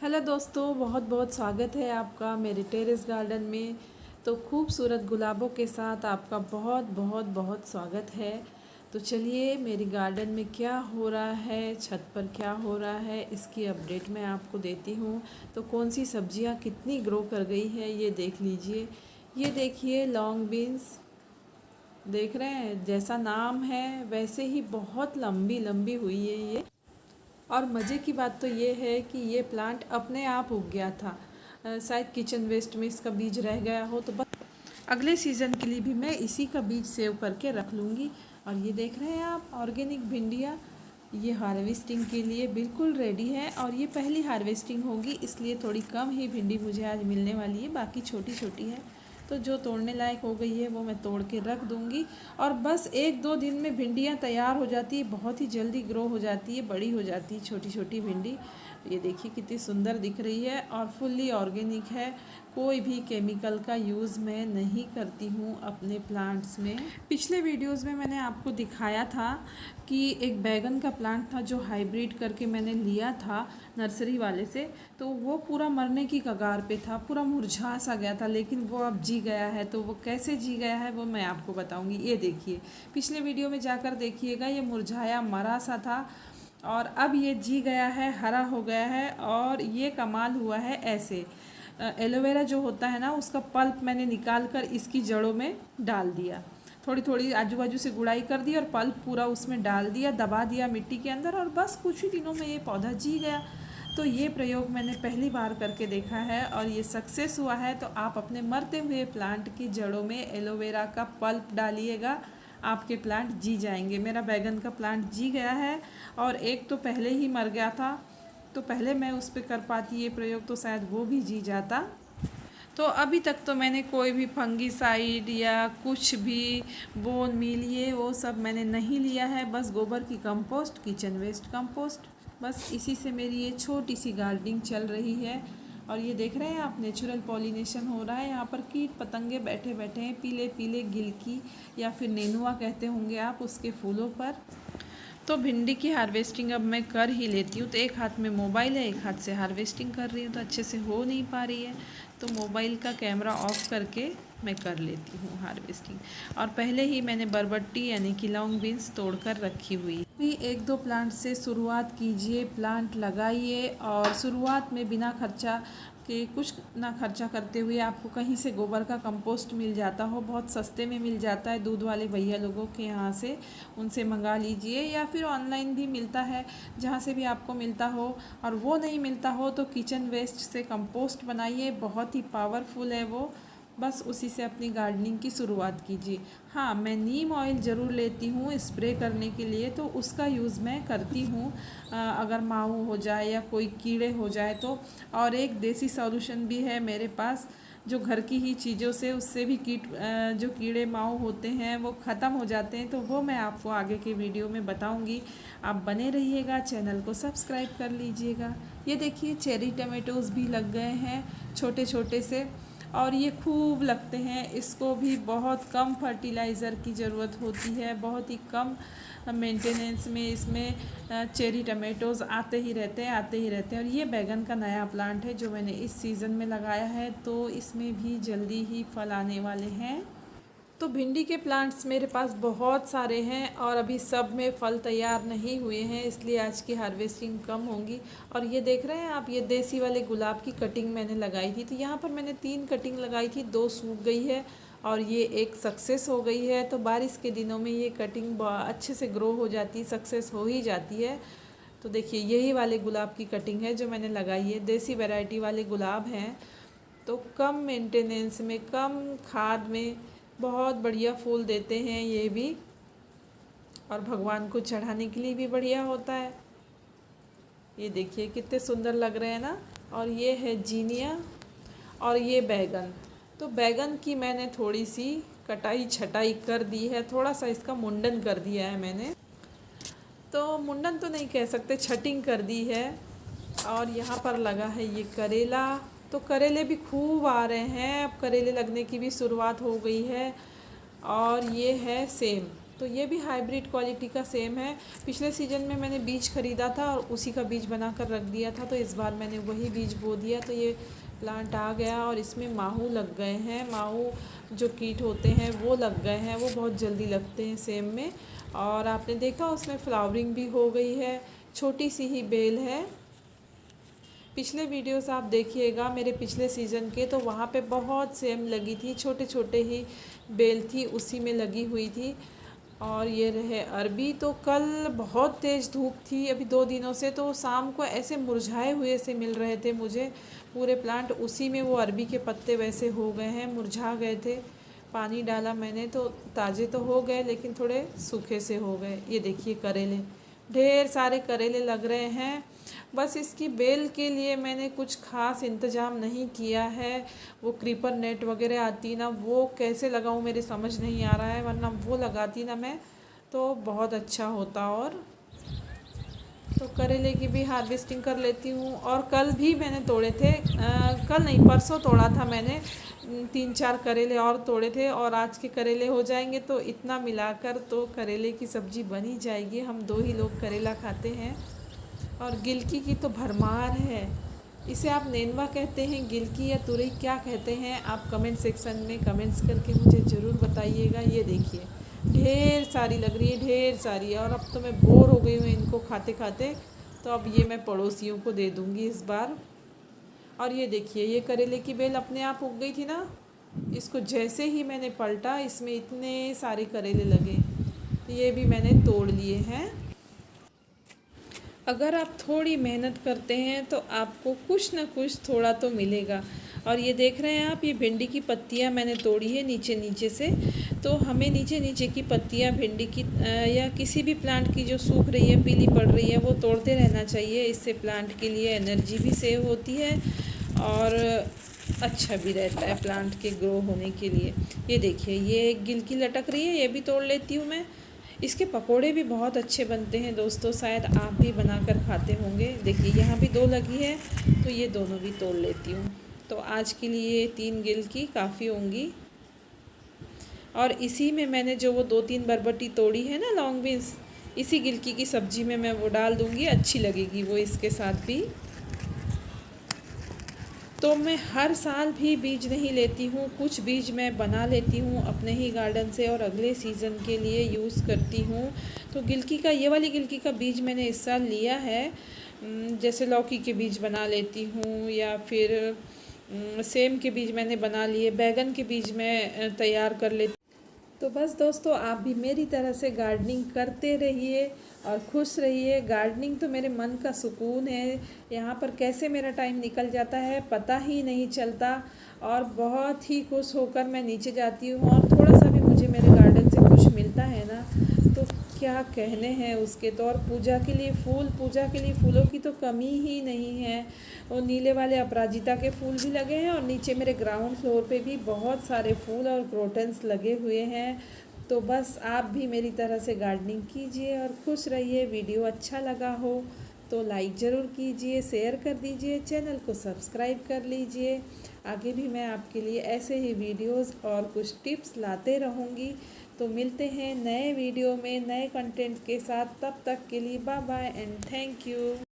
Hello दोस्तों, बहुत बहुत स्वागत है आपका मेरे टेरेस गार्डन में। तो खूबसूरत गुलाबों के साथ आपका बहुत बहुत बहुत स्वागत है। तो चलिए, मेरी गार्डन में क्या हो रहा है, छत पर क्या हो रहा है, इसकी अपडेट मैं आपको देती हूँ। तो कौन सी सब्जियाँ कितनी ग्रो कर गई है ये देख लीजिए। ये देखिए, लॉन्ग बीन्स देख रहे हैं, जैसा नाम है वैसे ही बहुत लंबी लंबी हुई है ये। और मज़े की बात तो ये है कि ये प्लांट अपने आप उग गया था। शायद किचन वेस्ट में इसका बीज रह गया हो, तो बस अगले सीज़न के लिए भी मैं इसी का बीज सेव करके रख लूँगी। और ये देख रहे हैं आप, ऑर्गेनिक भिंडियाँ, ये हार्वेस्टिंग के लिए बिल्कुल रेडी है। और ये पहली हार्वेस्टिंग होगी, इसलिए थोड़ी कम ही भिंडी मुझे आज मिलने वाली है, बाकी छोटी छोटी है। तो जो तोड़ने लायक हो गई है वो मैं तोड़ के रख दूँगी। और बस 1-2 दिन में भिंडियाँ तैयार हो जाती है, बहुत ही जल्दी ग्रो हो जाती है, बड़ी हो जाती है छोटी छोटी भिंडी। ये देखिए कितनी सुंदर दिख रही है और फुल्ली ऑर्गेनिक है। कोई भी केमिकल का यूज़ मैं नहीं करती हूँ अपने प्लांट्स में। पिछले वीडियोस में मैंने आपको दिखाया था कि एक बैगन का प्लांट था जो हाइब्रिड करके मैंने लिया था नर्सरी वाले से। तो वो पूरा मरने की कगार पे था, पूरा मुरझा सा गया था, लेकिन वो अब जी गया है। तो वो कैसे जी गया है वो मैं आपको बताऊंगी। ये देखिए, पिछले वीडियो में जाकर देखिएगा, ये मुरझाया मरा सा था और अब ये जी गया है, हरा हो गया है। और ये कमाल हुआ है ऐसे, एलोवेरा जो होता है ना, उसका पल्प मैंने निकाल कर इसकी जड़ों में डाल दिया, थोड़ी थोड़ी आजू बाजू से गुड़ाई कर दी और पल्प पूरा उसमें डाल दिया, दबा दिया मिट्टी के अंदर, और बस कुछ ही दिनों में ये पौधा जी गया। तो ये प्रयोग मैंने पहली बार करके देखा है और ये सक्सेस हुआ है। तो आप अपने मरते हुए प्लांट की जड़ों में एलोवेरा का पल्प डालिएगा, आपके प्लांट जी जाएंगे। मेरा बैगन का प्लांट जी गया है और एक तो पहले ही मर गया था, तो पहले मैं उस पर कर पाती ये प्रयोग तो शायद वो भी जी जाता। तो अभी तक तो मैंने कोई भी फंगीसाइड या कुछ भी बोन मील ये वो सब मैंने नहीं लिया है। बस गोबर की कंपोस्ट, किचन वेस्ट कंपोस्ट, बस इसी से मेरी ये छोटी सी गार्डनिंग चल रही है। और ये देख रहे हैं आप, नेचुरल पॉलिनेशन हो रहा है। यहाँ पर कीट पतंगे बैठे बैठे हैं, पीले पीले गिलकी या फिर नेनुआ कहते होंगे आप, उसके फूलों पर। तो भिंडी की हार्वेस्टिंग अब मैं कर ही लेती हूँ। तो एक हाथ में मोबाइल है, एक हाथ से हार्वेस्टिंग कर रही हूँ, तो अच्छे से हो नहीं पा रही है, तो मोबाइल का कैमरा ऑफ करके मैं कर लेती हूँ हार्वेस्टिंग। और पहले ही मैंने बरबट्टी यानी कि लॉन्ग बीन्स तोड़ कर रखी हुई है। भी 1-2 प्लांट से शुरुआत कीजिए, प्लांट लगाइए और शुरुआत में बिना खर्चा कि कुछ ना खर्चा करते हुए आपको कहीं से गोबर का कंपोस्ट मिल जाता हो, बहुत सस्ते में मिल जाता है, दूध वाले भैया लोगों के यहाँ से, उनसे मंगा लीजिए, या फिर ऑनलाइन भी मिलता है, जहाँ से भी आपको मिलता हो। और वो नहीं मिलता हो तो किचन वेस्ट से कंपोस्ट बनाइए, बहुत ही पावरफुल है वो। बस उसी से अपनी गार्डनिंग की शुरुआत कीजिए। हाँ, मैं नीम ऑयल ज़रूर लेती हूँ स्प्रे करने के लिए, तो उसका यूज़ मैं करती हूँ अगर माहू हो जाए या कोई कीड़े हो जाए तो। और एक देसी सॉल्यूशन भी है मेरे पास, जो घर की ही चीज़ों से, उससे भी जो कीड़े माहू होते हैं वो ख़त्म हो जाते हैं। तो वो मैं आपको आगे के वीडियो में बताऊँगी। आप बने रहिएगा, चैनल को सब्सक्राइब कर लीजिएगा। ये देखिए, चेरी टमाटोज़ भी लग गए हैं छोटे छोटे से, और ये खूब लगते हैं। इसको भी बहुत कम फर्टिलाइज़र की ज़रूरत होती है, बहुत ही कम मेंटेनेंस में इसमें चेरी टमाटोज़ आते ही रहते हैं, आते ही रहते हैं। और ये बैगन का नया प्लांट है जो मैंने इस सीज़न में लगाया है, तो इसमें भी जल्दी ही फल आने वाले हैं। तो भिंडी के प्लांट्स मेरे पास बहुत सारे हैं और अभी सब में फल तैयार नहीं हुए हैं, इसलिए आज की हार्वेस्टिंग कम होगी। और ये देख रहे हैं आप, ये देसी वाले गुलाब की कटिंग मैंने लगाई थी, तो यहाँ पर मैंने 3 कटिंग लगाई थी, 2 सूख गई है और ये एक सक्सेस हो गई है। तो बारिश के दिनों में ये कटिंग अच्छे से ग्रो हो जाती है, सक्सेस हो ही जाती है। तो देखिए, यही वाले गुलाब की कटिंग है जो मैंने लगाई है, देसी वैरायटी वाले गुलाब हैं। तो कम मेंटेनेंस में, कम खाद में बहुत बढ़िया फूल देते हैं ये भी, और भगवान को चढ़ाने के लिए भी बढ़िया होता है। ये देखिए कितने सुंदर लग रहे हैं ना। और ये है जीनिया और ये बैगन। तो बैगन की मैंने थोड़ी सी कटाई छटाई कर दी है, थोड़ा सा इसका मुंडन कर दिया है मैंने, तो मुंडन तो नहीं कह सकते, छटिंग कर दी है। और यहाँ पर लगा है ये करेला, तो करेले भी खूब आ रहे हैं, अब करेले लगने की भी शुरुआत हो गई है। और ये है सेम, तो ये भी हाइब्रिड क्वालिटी का सेम है। पिछले सीज़न में मैंने बीज ख़रीदा था और उसी का बीज बनाकर रख दिया था, तो इस बार मैंने वही बीज बो दिया, तो ये प्लांट आ गया और इसमें माहू लग गए हैं। माहू जो कीट होते हैं वो लग गए हैं, वो बहुत जल्दी लगते हैं सेम में। और आपने देखा उसमें फ्लावरिंग भी हो गई है, छोटी सी ही बेल है। पिछले वीडियोस आप देखिएगा मेरे पिछले सीज़न के, तो वहाँ पे बहुत सेम लगी थी, छोटे छोटे ही बेल थी, उसी में लगी हुई थी। और ये रहे अरबी, तो कल बहुत तेज़ धूप थी अभी 2 दिनों से, तो शाम को ऐसे मुरझाए हुए से मिल रहे थे मुझे पूरे प्लांट, उसी में वो अरबी के पत्ते वैसे हो गए हैं, मुरझा गए थे। पानी डाला मैंने तो ताज़े तो हो गए, लेकिन थोड़े सूखे से हो गए। ये देखिए करेले, ढेर सारे करेले लग रहे हैं। बस इसकी बेल के लिए मैंने कुछ ख़ास इंतज़ाम नहीं किया है। वो क्रीपर नेट वगैरह आती ना, वो कैसे लगाऊं मेरे समझ नहीं आ रहा है, वरना वो लगाती ना मैं तो बहुत अच्छा होता। और तो करेले की भी हार्वेस्टिंग कर लेती हूँ। और कल भी मैंने तोड़े थे, कल नहीं परसों तोड़ा था मैंने, 3-4 करेले और तोड़े थे। और आज के करेले हो जाएंगे तो इतना मिलाकर तो करेले की सब्ज़ी बन ही जाएगी। हम 2 ही लोग करेला खाते हैं। और गिलकी की तो भरमार है। इसे आप नेनुआ कहते हैं, गिलकी या तुरई क्या कहते हैं, आप कमेंट सेक्शन में कमेंट्स करके मुझे ज़रूर बताइएगा। ये देखिए ढेर सारी लग रही है, ढेर सारी। और अब तो मैं बोर हो गई हूँ इनको खाते खाते, तो अब ये मैं पड़ोसियों को दे दूँगी इस बार। और ये देखिए ये करेले की बेल अपने आप उग गई थी ना, इसको जैसे ही मैंने पलटा इसमें इतने सारे करेले लगे, तो ये भी मैंने तोड़ लिए हैं। अगर आप थोड़ी मेहनत करते हैं तो आपको कुछ ना कुछ थोड़ा तो मिलेगा। और ये देख रहे हैं आप, ये भिंडी की पत्तियां मैंने तोड़ी है नीचे नीचे से। तो हमें नीचे नीचे की पत्तियां भिंडी की या किसी भी प्लांट की जो सूख रही है, पीली पड़ रही है, वो तोड़ते रहना चाहिए। इससे प्लांट के लिए एनर्जी भी सेव होती है और अच्छा भी रहता है प्लांट के ग्रो होने के लिए। ये देखिए ये एक गिलकी लटक रही है, ये भी तोड़ लेती हूँ मैं। इसके पकोड़े भी बहुत अच्छे बनते हैं दोस्तों, शायद आप भी बनाकर खाते होंगे। देखिए यहाँ भी 2 लगी है, तो ये दोनों भी तोड़ लेती हूँ। तो आज के लिए 3 गिलकी काफ़ी होंगी। और इसी में मैंने जो वो 2-3 बरबटी तोड़ी है ना, लॉन्ग बीन्स, इसी गिलकी की सब्ज़ी में मैं वो डाल दूँगी, अच्छी लगेगी वो इसके साथ भी। तो मैं हर साल भी बीज नहीं लेती हूँ, कुछ बीज मैं बना लेती हूँ अपने ही गार्डन से और अगले सीज़न के लिए यूज़ करती हूँ। तो गिलकी का, ये वाली गिलकी का बीज मैंने इस साल लिया है। जैसे लौकी के बीज बना लेती हूँ, या फिर सेम के बीज मैंने बना लिए, बैगन के बीज मैं तैयार कर लेती। तो बस दोस्तों, आप भी मेरी तरह से गार्डनिंग करते रहिए और खुश रहिए। गार्डनिंग तो मेरे मन का सुकून है। यहाँ पर कैसे मेरा टाइम निकल जाता है पता ही नहीं चलता, और बहुत ही खुश होकर मैं नीचे जाती हूँ। और थोड़ा सा भी मुझे मेरे गार्डन से कुछ मिलता है ना, तो क्या कहने हैं उसके। तो और पूजा के लिए फूलों की तो कमी ही नहीं है। और नीले वाले अपराजिता के फूल भी लगे हैं, और नीचे मेरे ग्राउंड फ्लोर पे भी बहुत सारे फूल और क्रोटन्स लगे हुए हैं। तो बस आप भी मेरी तरह से गार्डनिंग कीजिए और खुश रहिए। वीडियो अच्छा लगा हो तो लाइक ज़रूर कीजिए, शेयर कर दीजिए, चैनल को सब्सक्राइब कर लीजिए। आगे भी मैं आपके लिए ऐसे ही वीडियोस और कुछ टिप्स लाते रहूँगी। तो मिलते हैं नए वीडियो में नए कंटेंट के साथ, तब तक के लिए bye bye and thank you.